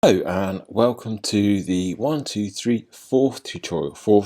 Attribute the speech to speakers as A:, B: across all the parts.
A: Hello and welcome to the 4th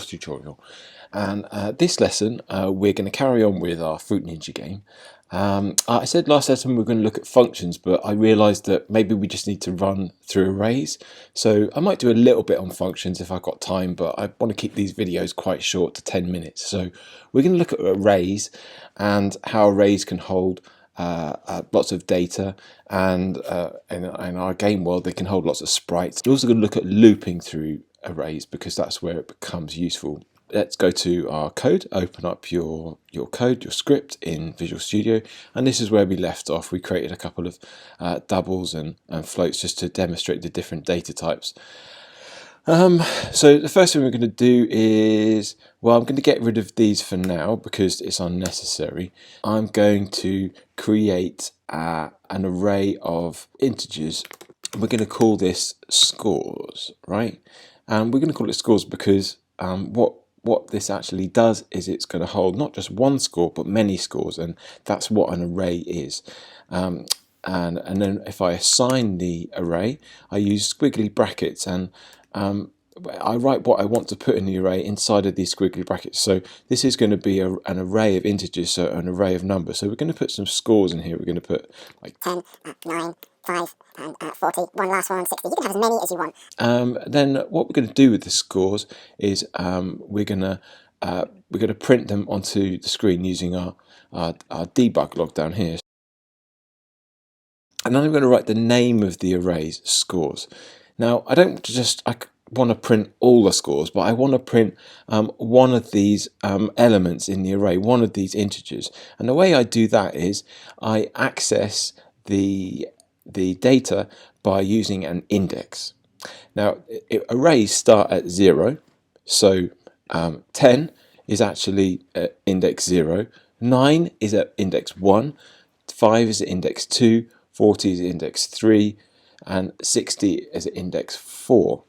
A: tutorial, and this lesson we're going to carry on with our Fruit Ninja game. I said last lesson we were going to look at functions, but I realised that maybe we just need to run through arrays, so I might do a little bit on functions if I've got time, but I want to keep these videos quite short, to 10 minutes. So we're going to look at arrays and how arrays can hold lots of data, and in our game world they can hold lots of sprites. We're also going to look at looping through arrays because that's where it becomes useful. Let's go to our code, open up your code, your script in Visual Studio, and this is where we left off. We created a couple of doubles and floats just to demonstrate the different data types. So the first thing we're going to do is, well, I'm going to get rid of these for now because it's unnecessary. I'm going to create an array of integers. We're going to call this scores, right? And we're going to call it scores because what this actually does is it's going to hold not just one score but many scores, and that's what an array is. And then if I assign the array, I use squiggly brackets, and I write what I want to put in the array inside of these squiggly brackets. So this is going to be an array of integers, so an array of numbers. So we're going to put some scores in here. We're going to put like
B: 10, 9, 5, and 40. One last one, 60. You can have as many as you want.
A: Then what we're going to do with the scores is we're going to print them onto the screen using our debug log down here. And then I'm going to write the name of the arrays, scores. Now I want to print all the scores, but I want to print one of these elements in the array, one of these integers. And the way I do that is I access the data by using an index. Now arrays start at 0, so 10 is actually at index 0, 9 is at index 1, 5 is at index 2, 40 is at index 3, and 60 is at index 4.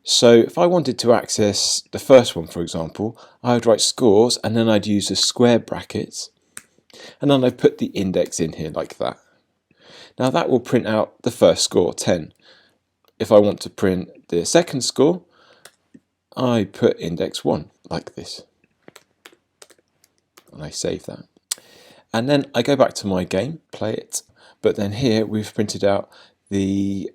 A: So if I wanted to access the first one, for example, I would write scores, and then I'd use the square brackets, and then I'd put the index in here like that. Now that will print out the first score, 10. If I want to print the second score, I put index 1 like this, and I save that. And then I go back to my game, play it, but then here we've printed out the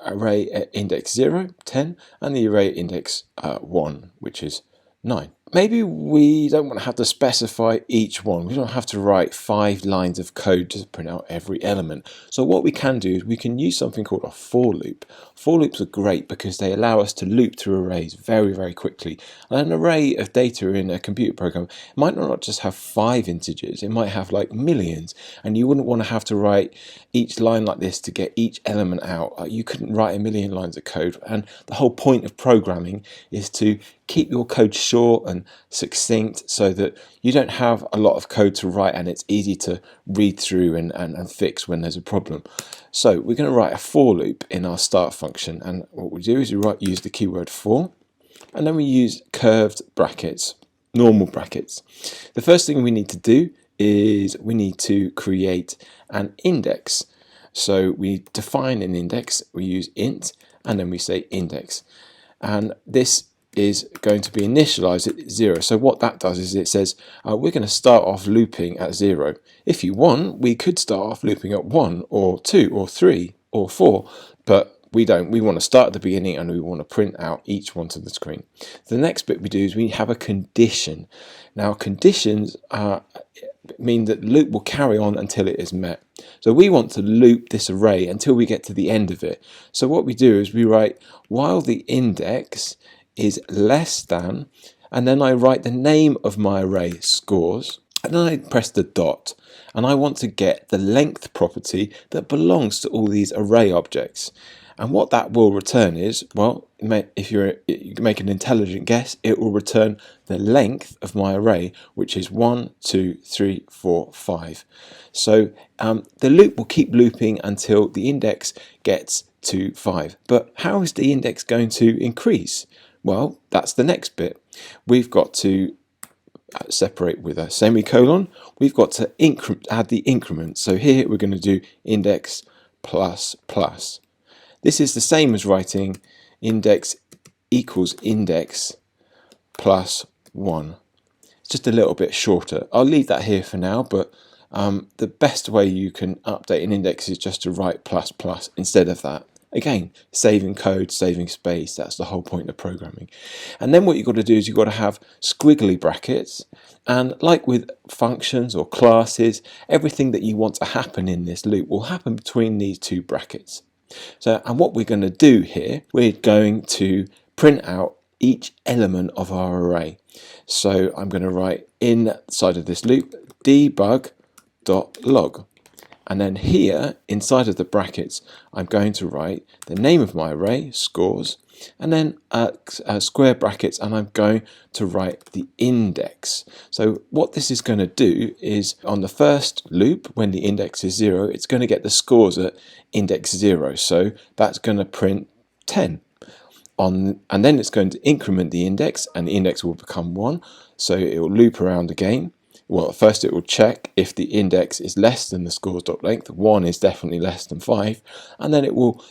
A: array at index 0, 10, and the array at index 1, which is 9. Maybe we don't want to have to specify each one. We don't have to write 5 lines of code to print out every element. So what we can do is we can use something called a for loop. For loops are great because they allow us to loop through arrays very, very quickly. And an array of data in a computer program might not just have 5 integers, it might have like millions, and you wouldn't want to have to write each line like this to get each element out. You couldn't write a million lines of code, and the whole point of programming is to keep your code short and succinct so that you don't have a lot of code to write and it's easy to read through and fix when there's a problem. So we're going to write a for loop in our start function, and what we do is we use the keyword for, and then we use curved brackets, normal brackets. The first thing we need to do is we need to create an index. So we define an index, we use int, and then we say index, and this is going to be initialized at 0. So what that does is it says we're going to start off looping at 0. If you want, we could start off looping at 1 or 2 or 3 or 4, but we don't. We want to start at the beginning and we want to print out each one to the screen. The next bit we do is we have a condition. Now conditions mean that the loop will carry on until it is met. So we want to loop this array until we get to the end of it. So what we do is we write while the index is less than, and then I write the name of my array, scores, and then I press the dot, and I want to get the length property that belongs to all these array objects. And what that will return is, well, if you make an intelligent guess, it will return the length of my array, which is 1, 2, 3, 4, 5. So the loop will keep looping until the index gets to 5. But how is the index going to increase? Well, that's the next bit. We've got to separate with a semicolon. We've got to add the increment. So here we're going to do index plus plus. This is the same as writing index equals index plus 1. It's just a little bit shorter. I'll leave that here for now, but the best way you can update an index is just to write plus plus instead of that. Again, saving code, saving space, that's the whole point of programming. And then what you've got to do is you've got to have squiggly brackets, and like with functions or classes, everything that you want to happen in this loop will happen between these two brackets. So, and what we're going to do here, we're going to print out each element of our array. So I'm going to write inside of this loop debug.log. And then here, inside of the brackets, I'm going to write the name of my array, scores, and then square brackets, and I'm going to write the index. So what this is going to do is, on the first loop, when the index is 0, it's going to get the scores at index 0. So that's going to print 10. And then it's going to increment the index, and the index will become 1. So it will loop around again. Well, first it will check if the index is less than the scores.length. 1 is definitely less than 5, and then it will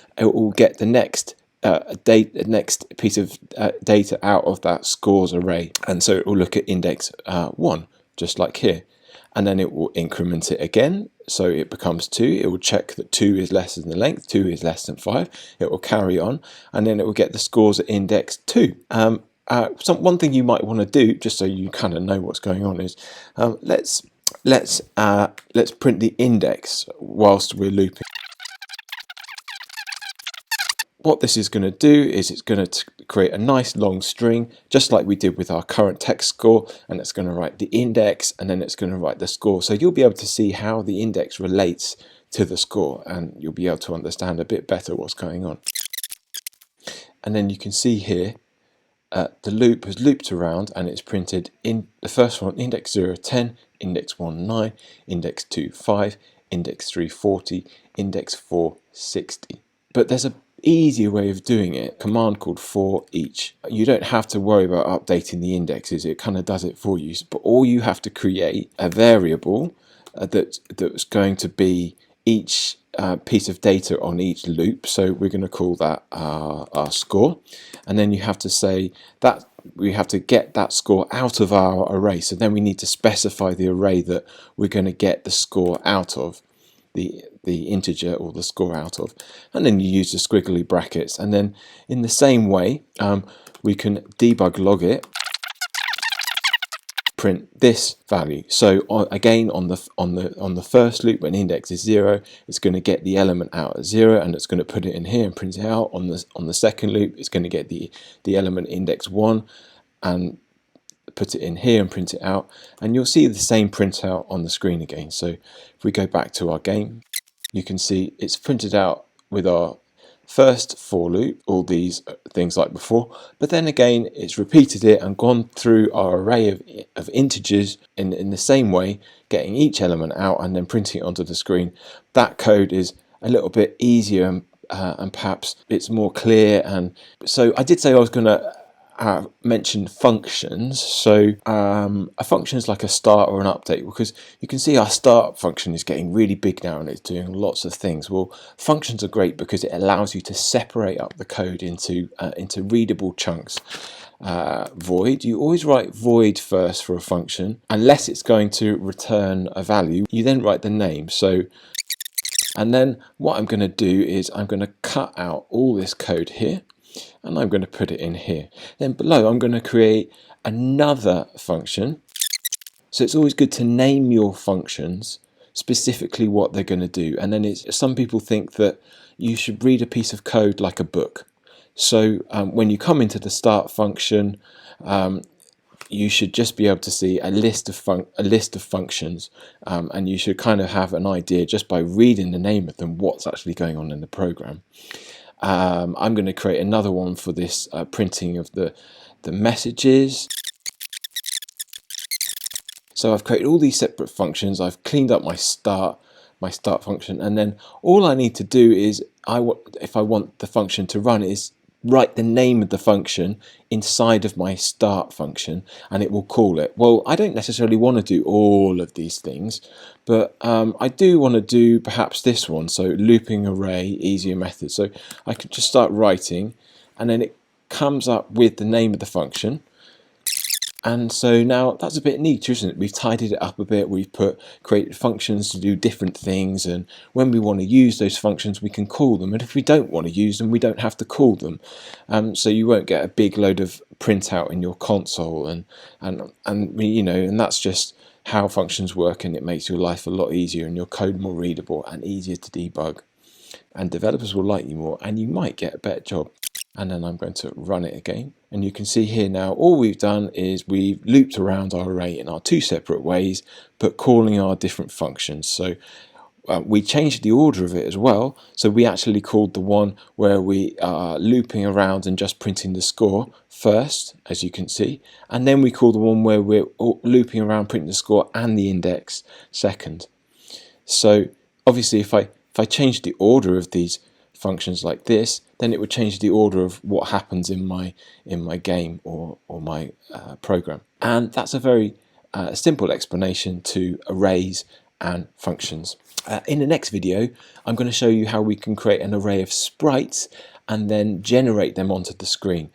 A: get the next next piece of data out of that scores array, and so it will look at index 1, just like here, and then it will increment it again. So it becomes 2. It will check that 2 is less than the length, 2 is less than 5. It will carry on, and then it will get the scores at index 2. One thing you might want to do, just so you kind of know what's going on, is let's print the index whilst we're looping. What this is going to do is it's going to create a nice long string, just like we did with our current text score, and it's going to write the index, and then it's going to write the score. So you'll be able to see how the index relates to the score, and you'll be able to understand a bit better what's going on. And then you can see here the loop has looped around, and it's printed in the first one, index 0, 10, index 1, 9, index 2, 5, index 3, 40, index 4, 60. But there's a easier way of doing it, a command called ForEach. You don't have to worry about updating the indexes, it kind of does it for you, but all you have to create a variable that's going to be each piece of data on each loop. So we're going to call that our score, and then you have to say that we have to get that score out of our array. So then we need to specify the array that we're going to get the score out of, the integer or the score out of, and then you use the squiggly brackets. And then in the same way we can debug log it, print this value. So again, on the first loop, when index is 0, it's going to get the element out at 0, and it's going to put it in here and print it out. On the second loop, it's going to get the element index 1 and put it in here and print it out, and you'll see the same printout on the screen again. So if we go back to our game, you can see it's printed out with our first for loop, all these things like before, but then again it's repeated it and gone through our array of integers in the same way, getting each element out and then printing it onto the screen. That code is a little bit easier, and perhaps it's more clear. And so I did say I was going to mention functions. So a function is like a start or an update, because you can see our start function is getting really big now and it's doing lots of things. Well, functions are great because it allows you to separate up the code into readable chunks. Void, you always write void first for a function unless it's going to return a value. You then write the name. So, and then what I'm going to do is I'm going to cut out all this code here, and I'm going to put it in here. Then below I'm going to create another function. So it's always good to name your functions specifically what they're going to do. And then some people think that you should read a piece of code like a book. So when you come into the start function, you should just be able to see a list of functions, and you should kind of have an idea just by reading the name of them what's actually going on in the program. I'm going to create another one for this printing of the messages. So I've created all these separate functions. I've cleaned up my start function, and then all I need to do is if I want the function to run is write the name of the function inside of my start function and it will call it. Well, I don't necessarily want to do all of these things, but I do want to do perhaps this one, so looping array, easier method. So I could just start writing and then it comes up with the name of the function. And so now that's a bit neater, isn't it? We've tidied it up a bit, we've created functions to do different things, and when we want to use those functions we can call them, and if we don't want to use them we don't have to call them. So you won't get a big load of printout in your console, and you know, and that's just how functions work, and it makes your life a lot easier and your code more readable and easier to debug. And developers will like you more and you might get a better job. And then I'm going to run it again, and you can see here now all we've done is we've looped around our array in our two separate ways, but calling our different functions. So we changed the order of it as well, so we actually called the one where we are looping around and just printing the score first, as you can see, and then we call the one where we're looping around printing the score and the index second. So obviously if I change the order of these functions like this, then it would change the order of what happens in my game or my program. And that's a very simple explanation to arrays and functions. In the next video I'm going to show you how we can create an array of sprites and then generate them onto the screen.